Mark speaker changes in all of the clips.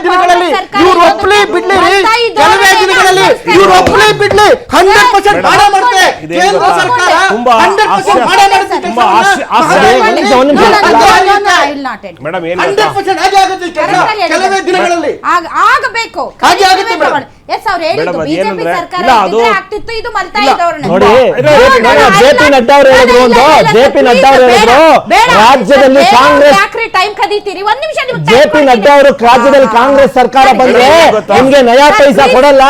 Speaker 1: ದಿನಗಳಲ್ಲಿ ಇವ್ರು ಒಪ್ಪಲಿ ಬಿಡ್ಲಿ, ಕೆಲವೇ ದಿನಗಳಲ್ಲಿ ಇವ್ರು ಒಪ್ಪಲಿ ಬಿಡ್ಲಿ 100% ಮಾಡ ಮಾಡ್ತಾರೆ ಕೇಂದ್ರ ಸರ್ಕಾರ. 100% ಮಾಡ ಮಾಡುತ್ತೆ
Speaker 2: ಮೇಡಮ್. ಏನು
Speaker 1: 100% ಹಾಗೆ ಆಗುತ್ತೆ ಕೆಲವೇ ದಿನಗಳಲ್ಲಿ
Speaker 3: ಆಗಬೇಕು.
Speaker 1: ಹಾಗೆ ಆಗುತ್ತೆ ಮೇಡಮ್.
Speaker 3: ಬಿಜೆಪಿ ಸರ್ಕಾರ ಆಗ್ತಿತ್ತು, ಇದು ಮಲ್ತಾ
Speaker 4: ನೋಡಿ ಜೆಪಿ ನಡ್ಡಾ ಅವರು ಹೇಳಿದ್ರು, ಜೆಪಿ ನಡ್ಡಾ ಅವರು ಹೇಳಿದ್ರು ರಾಜ್ಯದಲ್ಲಿ ಕಾಂಗ್ರೆಸ್
Speaker 3: ಟೈಮ್ ಕದೀತೀರಿ. ಒಂದ್ ನಿಮಿಷ,
Speaker 4: ಜೆಪಿ ನಡ್ಡಾ ಅವರು ರಾಜ್ಯದಲ್ಲಿ ಕಾಂಗ್ರೆಸ್ ಸರ್ಕಾರ ಬಂದ್ರೆ ನಿಮ್ಗೆ ನಯಾ ಪೈಸಾ ಕೊಡಲ್ಲ,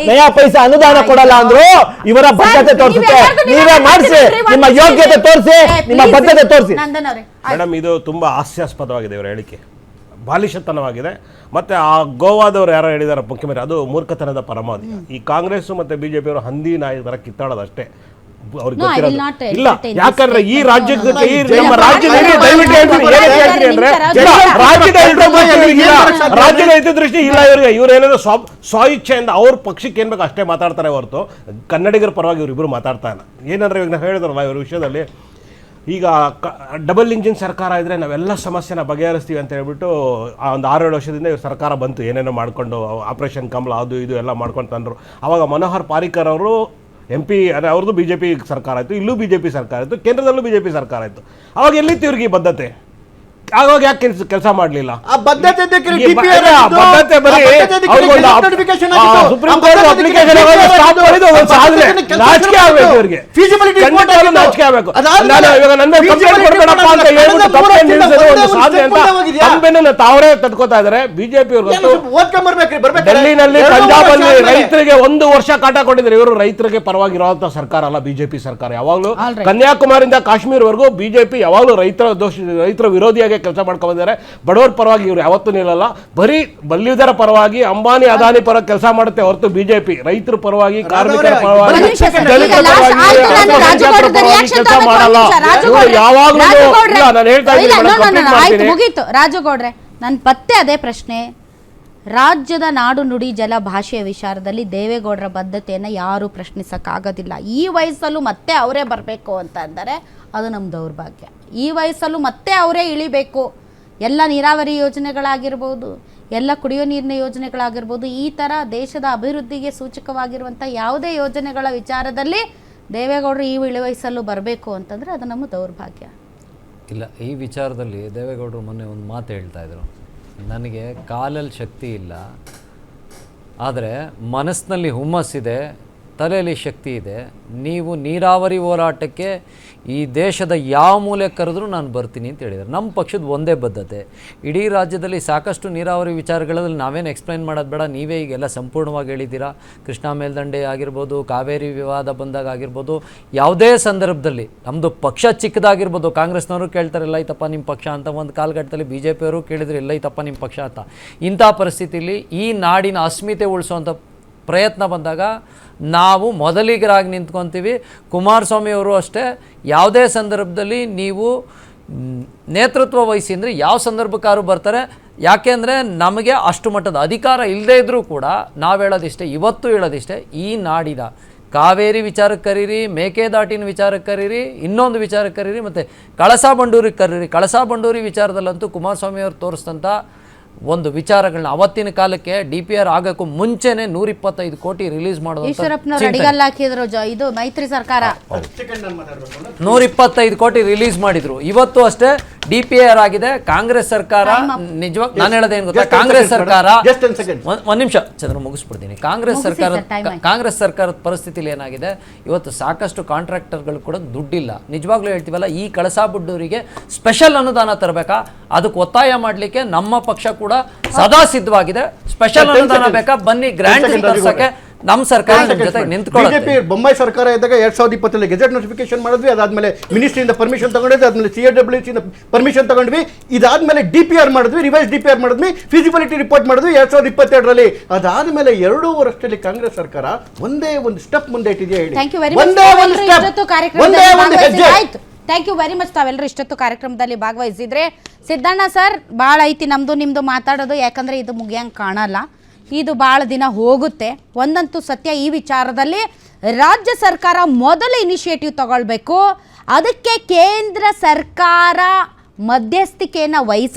Speaker 4: ನಯಾ ಪೈಸಾ ಅನುದಾನ ಕೊಡಲ್ಲ ಅಂದ್ರು. ಇವರ ಬದ್ಧತೆ ತೋರಿಸುತ್ತೆ. ನೀವೇ ಮಾಡಿಸಿ, ನಿಮ್ಮ ಯೋಗ್ಯತೆ ತೋರಿಸಿ, ನಿಮ್ಮ ಬದ್ಧತೆ ತೋರಿಸಿ.
Speaker 2: ಮೇಡಮ್, ಇದು ತುಂಬಾ ಹಾಸ್ಯಾಸ್ಪದವಾಗಿದೆ ಇವರ ಹೇಳಿಕೆ, ಬಾಲಿಶತನವಾಗಿದೆ. ಮತ್ತೆ ಆ ಗೋವಾದವ್ರು ಯಾರೋ ಹೇಳಿದಾರೆ ಮುಖ್ಯಮಂತ್ರಿ, ಅದು ಮೂರ್ಖತನದ ಪರಮಾವಧಿ. ಈ ಕಾಂಗ್ರೆಸ್ ಮತ್ತೆ ಬಿಜೆಪಿ ಅವರು ಹಂದಿ ನಾಯಕರ ಕಿತ್ತಾಡೋದಷ್ಟೇ ಅವ್ರಿಗೆ ಗೊತ್ತಿರೋದು ಇಲ್ಲ. ಯಾಕಂದ್ರೆ ಈ ರಾಜ್ಯಕ್ಕೆ ನಮ್ಮ ರಾಜ್ಯದಲ್ಲಿ ದಯವಿಟ್ಟು ಹೇಳ್ತೀನಿ ಅಂದ್ರೆ ರಾಜ್ಯದ ಹಿತದೃಷ್ಟಿ ಇಲ್ಲ ಇವ್ರಿಗೆ. ಇವ್ರು ಏನಾದ್ರು ಸ್ವ-ಇಚ್ಛೆಯಿಂದ ಅವ್ರ ಪಕ್ಷಕ್ಕೆ ಏನ್ ಬೇಕು ಅಷ್ಟೇ ಮಾತಾಡ್ತಾರೆ ಹೊರತು ಕನ್ನಡಿಗರ ಪರವಾಗಿ ಇವ್ರಿಬ್ರು ಮಾತಾಡ್ತಾ ಇಲ್ಲ. ಏನಂದ್ರೆ ಇವಾಗ ನಾವು ಹೇಳಿದ್ರಲ್ಲ ಇವ್ರ ವಿಷಯದಲ್ಲಿ, ಈಗ ಡಬಲ್ ಇಂಜಿನ್ ಸರ್ಕಾರ ಇದ್ರೆ ನಾವೆಲ್ಲ ಸಮಸ್ಯೆನ ಬಗೆಹರಿಸ್ತೀವಿ ಅಂತ ಹೇಳ್ಬಿಟ್ಟು ಒಂದು 6-7 ವರ್ಷದಿಂದ ಇವ್ರ ಸರ್ಕಾರ ಬಂತು, ಏನೇನೋ ಮಾಡಿಕೊಂಡು ಆಪರೇಷನ್ ಕಮಲ ಅದು ಇದು ಎಲ್ಲ ಮಾಡ್ಕೊಂಡು ತಂದರು. ಆವಾಗ ಮನೋಹರ್ ಪಾರಿಕರ್ ಅವರು MP, ಅಂದರೆ ಅವ್ರದ್ದು BJP ಸರ್ಕಾರ ಆಯಿತು, ಇಲ್ಲೂ BJP ಸರ್ಕಾರ ಆಯಿತು, ಕೇಂದ್ರದಲ್ಲೂ BJP ಸರ್ಕಾರ ಆಯಿತು. ಅವಾಗ ಎಲ್ಲಿತ್ತು ಇವ್ರಿಗೆ ಈ ಬದ್ಧತೆ? ಆವಾಗ ಯಾಕೆ ಕೆಲಸ ಮಾಡಲಿಲ್ಲ?
Speaker 1: ಬದ್ಧತೆ
Speaker 2: ಸುಪ್ರೀಂ ಕೋರ್ಟ್ ಅಪ್ಲಿಕೇಶನ್ ನಾಚಿಕೆ ಆಗಬೇಕು ಇವರಿಗೆ, ನಾಚಿಕೆ ಆಗಬೇಕು. ಇವಾಗ ನನ್ನ ಕಂಪ್ಲೇಂಟ್ ಕೊಡ್ಬೇಡಪ್ಪ ಅಂತ ಹೇಳ್ಬಿಟ್ಟು ಕಂಪ್ಲೇಂಟ್ ನಿಲ್ಲಿಸೋದು ಒಂದು ಸಾಧನೆ ಅಂತ ಕಂಪನಿಯನ್ನು ತಾವರೇ ತಡ್ಕೋತಾ ಇದ್ದಾರೆ ಬಿಜೆಪಿ ಅವರು. ಡೆಲ್ಲಿನಲ್ಲಿ ಪಂಜಾಬ್ ಅಲ್ಲಿ ರೈತರಿಗೆ 1 ವರ್ಷ ಕಾಟ ಕೊಟ್ಟಿದ್ದಾರೆ. ಇವರು ರೈತರಿಗೆ ಪರವಾಗಿರುವಂತ ಸರ್ಕಾರ ಅಲ್ಲ ಬಿಜೆಪಿ ಸರ್ಕಾರ. ಯಾವಾಗಲೂ ಕನ್ಯಾಕುಮಾರಿಯಿಂದ ಕಾಶ್ಮೀರವರೆಗೂ ಬಿಜೆಪಿ ಯಾವಾಗಲೂ ರೈತರ ವಿರೋಧಿಯಾಗಿ ಕೆಲಸ ಮಾಡ್ಕೊಂಡು ಬಂದಿದ್ದಾರೆ. ಬಡವರ ಪರವಾಗಿ ಇವರು ಯಾವತ್ತೂ ನಿಲ್ಲಲ್ಲ, ಬರೀ ಬಲ್ಲಿದರ ಪರವಾಗಿ ಅಂಬಾನಿ ಅದಾನಿ ಪರ ಕೆಲಸ ಮಾಡುತ್ತೆ ಹೊರತು ಬಿಜೆಪಿ ರೈತರ ಪರವಾಗಿ, ಕಾರ್ಮಿಕರ ಪರವಾಗಿ, ದಲಿತರ ಪರವಾಗಿ ಕೆಲಸ ಮಾಡಲ್ಲ. ಯಾವಾಗಲೂ ನಾನು ಹೇಳ್ತಾ ಇದ್ದೀನಿ.
Speaker 3: ಮುಗೀತು ರಾಜುಗೌಡ್ರೆ, ನನ್ನ ಪತ್ತೆ ಅದೇ ಪ್ರಶ್ನೆ. ರಾಜ್ಯದ ನಾಡು ನುಡಿ ಜಲ ಭಾಷೆಯ ವಿಚಾರದಲ್ಲಿ ದೇವೇಗೌಡರ ಬದ್ಧತೆಯನ್ನು ಯಾರೂ ಪ್ರಶ್ನಿಸಕ್ಕಾಗೋದಿಲ್ಲ. ಈ ವಯಸ್ಸಲ್ಲೂ ಮತ್ತೆ ಅವರೇ ಬರಬೇಕು ಅಂತ ಅಂದರೆ ಅದು ನಮ್ಮ ದೌರ್ಭಾಗ್ಯ. ಈ ವಯಸ್ಸಲ್ಲೂ ಮತ್ತೆ ಅವರೇ ಇಳಿಬೇಕು. ಎಲ್ಲ ನೀರಾವರಿ ಯೋಜನೆಗಳಾಗಿರ್ಬೋದು, ಎಲ್ಲ ಕುಡಿಯೋ ನೀರಿನ ಯೋಜನೆಗಳಾಗಿರ್ಬೋದು, ಈ ಥರ ದೇಶದ ಅಭಿವೃದ್ಧಿಗೆ ಸೂಚಕವಾಗಿರುವಂಥ ಯಾವುದೇ ಯೋಜನೆಗಳ ವಿಚಾರದಲ್ಲಿ ದೇವೇಗೌಡರು ಈ ವಯಸ್ಸಲ್ಲೂ ಬರಬೇಕು ಅಂತಂದರೆ ಅದು ನಮ್ಮ ದೌರ್ಭಾಗ್ಯ.
Speaker 5: ಇಲ್ಲ, ಈ ವಿಚಾರದಲ್ಲಿ ದೇವೇಗೌಡರು ಮೊನ್ನೆ ಒಂದು ಮಾತು ಹೇಳ್ತಾ ಇದ್ರು, ನನಗೆ ಕಾಲಲ್ಲಿ ಶಕ್ತಿ ಇಲ್ಲ, ಆದರೆ ಮನಸ್ಸಿನಲ್ಲಿ ಹುಮ್ಮಸ್ಸಿದೆ, ತಲೆಯಲ್ಲಿ ಶಕ್ತಿ ಇದೆ. ನೀವು ನೀರಾವರಿ ಹೋರಾಟಕ್ಕೆ ಈ ದೇಶದ ಯಾವ ಮೂಲೆ ಕರೆದ್ರೂ ನಾನು ಬರ್ತೀನಿ ಅಂತ ಹೇಳಿದ್ದಾರೆ. ನಮ್ಮ ಪಕ್ಷದ ಒಂದೇ ಬದ್ಧತೆ. ಇಡೀ ರಾಜ್ಯದಲ್ಲಿ ಸಾಕಷ್ಟು ನೀರಾವರಿ ವಿಚಾರಗಳಲ್ಲಿ ನಾವೇನು ಎಕ್ಸ್ಪ್ಲೈನ್ ಮಾಡೋದು ಬೇಡ, ನೀವೇ ಈಗೆಲ್ಲ ಸಂಪೂರ್ಣವಾಗಿ ಹೇಳಿದ್ದೀರಾ. ಕೃಷ್ಣಾ ಮೇಲ್ದಂಡೆ ಆಗಿರ್ಬೋದು, ಕಾವೇರಿ ವಿವಾದ ಬಂದಾಗ ಆಗಿರ್ಬೋದು, ಯಾವುದೇ ಸಂದರ್ಭದಲ್ಲಿ ನಮ್ಮದು ಪಕ್ಷ ಚಿಕ್ಕದಾಗಿರ್ಬೋದು, ಕಾಂಗ್ರೆಸ್ನವರು ಕೇಳ್ತಾರೆ ಎಲ್ಲ ಐತಪ್ಪ ನಿಮ್ಮ ಪಕ್ಷ ಅಂತ, ಒಂದು ಕಾಲಘಟ್ಟದಲ್ಲಿ BJPಯವರು ಕೇಳಿದ್ರು ಎಲ್ಲ ಐತಪ್ಪ ನಿಮ್ಮ ಪಕ್ಷ ಅಂತ. ಇಂಥ ಪರಿಸ್ಥಿತಿಯಲ್ಲಿ ಈ ನಾಡಿನ ಅಸ್ಮಿತೆ ಉಳಿಸೋವಂಥ ಪ್ರಯತ್ನ ಬಂದಾಗ ನಾವು ಮೊದಲಿಗರಾಗಿ ನಿಂತ್ಕೊತೀವಿ. ಕುಮಾರಸ್ವಾಮಿ ಅವರು ಅಷ್ಟೇ, ಯಾವುದೇ ಸಂದರ್ಭದಲ್ಲಿ ನೀವು ನೇತೃತ್ವ ವಹಿಸಿ ಅಂದರೆ ಯಾವ ಸಂದರ್ಭಕ್ಕಾದ್ರೂ ಬರ್ತಾರೆ. ಯಾಕೆಂದರೆ ನಮಗೆ ಅಷ್ಟು ಮಟ್ಟದ ಅಧಿಕಾರ ಇಲ್ಲದೇ ಇದ್ದರೂ ಕೂಡ ನಾವು ಹೇಳೋದಿಷ್ಟೇ, ಇವತ್ತು ಹೇಳೋದಿಷ್ಟೇ, ಈ ನಾಡಿನ ಕಾವೇರಿ ವಿಚಾರಕ್ಕೆ ಕರೀರಿ, ಮೇಕೆದಾಟಿನ ವಿಚಾರಕ್ಕೆ ಕರೀರಿ, ಇನ್ನೊಂದು ವಿಚಾರಕ್ಕೆ ಕರೀರಿ, ಮತ್ತು ಕಳಸಾ ಬಂಡೂರಿಗೆ ಕರೀರಿ. ಕಳಸಾ ಬಂಡೂರಿ ವಿಚಾರದಲ್ಲಂತೂ ಕುಮಾರಸ್ವಾಮಿ ಅವರು ತೋರಿಸಿದಂಥ ಒಂದು ವಿಚಾರಗಳನ್ನ ಅವತ್ತಿನ ಕಾಲಕ್ಕೆ DPR ಆಗೋಕ್ಕೂ ಮುಂಚೆನೆ 125 ಕೋಟಿ ರಿಲೀಸ್ ಮಾಡೋದು.
Speaker 3: ಇದು ಮೈತ್ರಿ ಸರ್ಕಾರ
Speaker 5: 125 ಕೋಟಿ ರಿಲೀಸ್ ಮಾಡಿದ್ರು. ಇವತ್ತು ಅಷ್ಟೇ DPR ಆಗಿದೆ. ಕಾಂಗ್ರೆಸ್ ಸರ್ಕಾರ ನಿಜವಾಗಿ ನಾನು ಹೇಳೋದೇನು ಗೊತ್ತಾ, ಕಾಂಗ್ರೆಸ್ ಸರ್ಕಾರ ಒಂದ್ ನಿಮಿಷ ಚಂದ್ರ ಮುಗಿಸ್ಬಿಡ್ತೀನಿ. ಕಾಂಗ್ರೆಸ್ ಸರ್ಕಾರದ ಪರಿಸ್ಥಿತಿಲಿ ಏನಾಗಿದೆ, ಇವತ್ತು ಸಾಕಷ್ಟು ಕಾಂಟ್ರಾಕ್ಟರ್ಗಳು ಕೂಡ ದುಡ್ಡಿಲ್ಲ. ನಿಜವಾಗ್ಲೂ ಹೇಳ್ತೀವಲ್ಲ, ಈ ಕಳಸಾ ಬಂಡೂರಿಗೆ ಸ್ಪೆಷಲ್ ಅನುದಾನ ತರಬೇಕಾ, ಅದಕ್ಕೆ ಒತ್ತಾಯ ಮಾಡಲಿಕ್ಕೆ ನಮ್ಮ ಪಕ್ಷ ಕೂಡ ಸದಾ ಸಿದ್ಧವಾಗಿದೆ. ಸ್ಪೆಷಲ್ ಅನುದಾನ ಬೇಕಾ, ಬನ್ನಿ ಗ್ರಾಂಟ್ ತರ್ಸಕ್ಕೆ ನಮ್ಮ ಸರ್ಕಾರ ಜೊತೆ ನಿಂತ್ಕೊಳ್ಳುತ್ತೆ.
Speaker 1: ಬಿಜೆಪಿ ಬೊಮ್ಮಾಯಿ ಸರ್ಕಾರ ಇದ್ದಾಗ 2020 ಗೆಜೆಟ್ ನೋಟಿಫಿಕೇಶನ್ ಮಾಡಿದ್ವಿ, ಅದಾದ್ಮೇಲೆ ಮಿನಿಸ್ಟ್ರಿಯಿಂದ ಪರ್ಮಿಷನ್ ತಗೊಂಡಿದ್ವಿ, ಅದಾದ್ಮೇಲೆ CAWC ಇಂದ ಪರ್ಮಿಷನ್ ತಗೊಂಡ್ವಿ, ಇದಾದ್ಮೇಲೆ DPR ಮಾಡಿದ್ವಿ, ರಿವೈಸ್ DPR ಮಾಡಿದ್ವಿ, ಫಿಸಿಬಿಲಿಟಿ ರಿಪೋರ್ಟ್ ಮಾಡಿದ್ವಿ 2022ರಲ್ಲಿ. ಅದಾದ್ಮೇಲೆ 2 ವರ್ಷದಲ್ಲಿ ಕಾಂಗ್ರೆಸ್ ಸರ್ಕಾರ ಒಂದೇ ಒಂದು ಸ್ಟೆಪ್ ಮುಂದೆ ಇಟ್ಟಿದೆಯಾ ಹೇಳಿ? ಒಂದೇ ಒಂದು ಸ್ಟೆಪ್, ಒಂದೇ ಒಂದು ಹೆಜ್ಜೆ.
Speaker 3: Thank you very much. ತಾವೆಲ್ಲರೂ ಇಷ್ಟೊತ್ತು ಕಾರ್ಯಕ್ರಮದಲ್ಲಿ ಭಾಗವಹಿಸಿದ್ರೆ. ಸಿದ್ದಣ್ಣ ಸರ್, ಭಾಳ ಐತಿ ನಮ್ಮದು ನಿಮ್ಮದು ಮಾತಾಡೋದು, ಯಾಕಂದರೆ ಇದು ಮುಗಿಯಂಗೆ ಕಾಣಲ್ಲ, ಇದು ಭಾಳ ದಿನ ಹೋಗುತ್ತೆ. ಒಂದಂತೂ ಸತ್ಯ, ಈ ವಿಚಾರದಲ್ಲಿ ರಾಜ್ಯ ಸರ್ಕಾರ ಮೊದಲು ಇನಿಷಿಯೇಟಿವ್ ತಗೊಳ್ಬೇಕು. ಅದಕ್ಕೆ ಕೇಂದ್ರ ಸರ್ಕಾರ ಮಧ್ಯಸ್ಥಿಕೆಯನ್ನು ವಹಿಸ